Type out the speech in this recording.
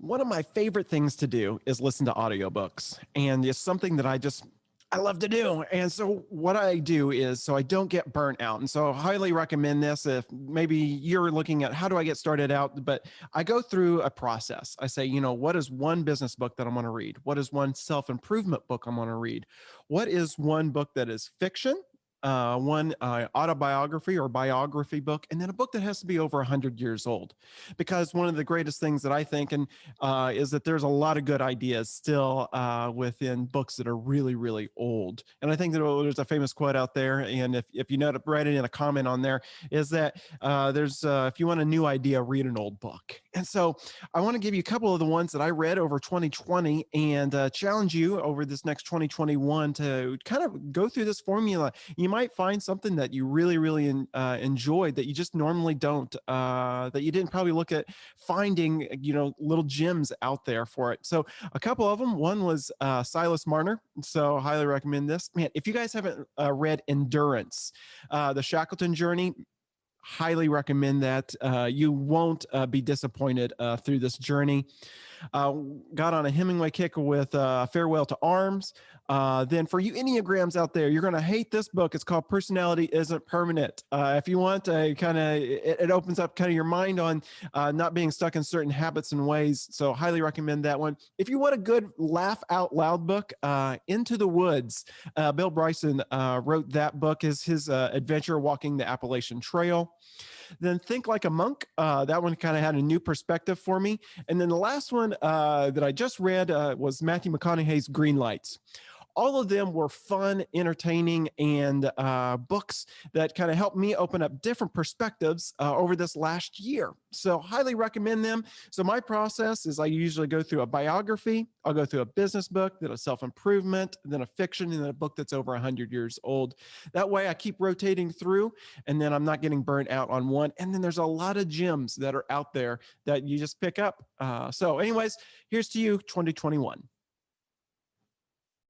One of my favorite things to do is listen to audiobooks, and it's something that I love to do. And so what I do is so I don't get burnt out. And so I highly recommend this if maybe you're looking at how do I get started out, but I go through a process. I say, what is one business book that I'm going to read? What is one self-improvement book I'm going to read? What is one book that is fiction? One autobiography or biography book, and then a book that has to be over 100 years old. Because one of the greatest things that I think is that there's a lot of good ideas still within books that are really, really old. And I think that there's a famous quote out there, and if you know to write it in a comment on there, is that there's if you want a new idea, read an old book. And so I want to give you a couple of the ones that I read over 2020 and challenge you over this next 2021 to kind of go through this formula. You might find something that you really, really enjoyed that you just normally don't, that you didn't probably look at finding, little gems out there for it. So a couple of them, one was Silas Marner. So highly recommend this. Man, if you guys haven't read Endurance, the Shackleton Journey, highly recommend that. You won't be disappointed through this journey. Got on a Hemingway kick with Farewell to Arms. Then for you Enneagrams out there, you're going to hate this book. It's called Personality Isn't Permanent. If you want a kind of, it opens up kind of your mind on not being stuck in certain habits and ways. So highly recommend that one. If you want a good laugh out loud book, Into the Woods, Bill Bryson wrote that book as his adventure walking the Appalachian Trail. Then Think Like a Monk. That one kind of had a new perspective for me. And then the last one that I just read was Matthew McConaughey's Greenlights. All of them were fun, entertaining, and books that kind of helped me open up different perspectives over this last year. So highly recommend them. So my process is I usually go through a biography, I'll go through a business book, then a self-improvement, then a fiction, and then a book that's over 100 years old. That way I keep rotating through, and then I'm not getting burnt out on one. And then there's a lot of gems that are out there that you just pick up. So anyways, here's to you, 2021.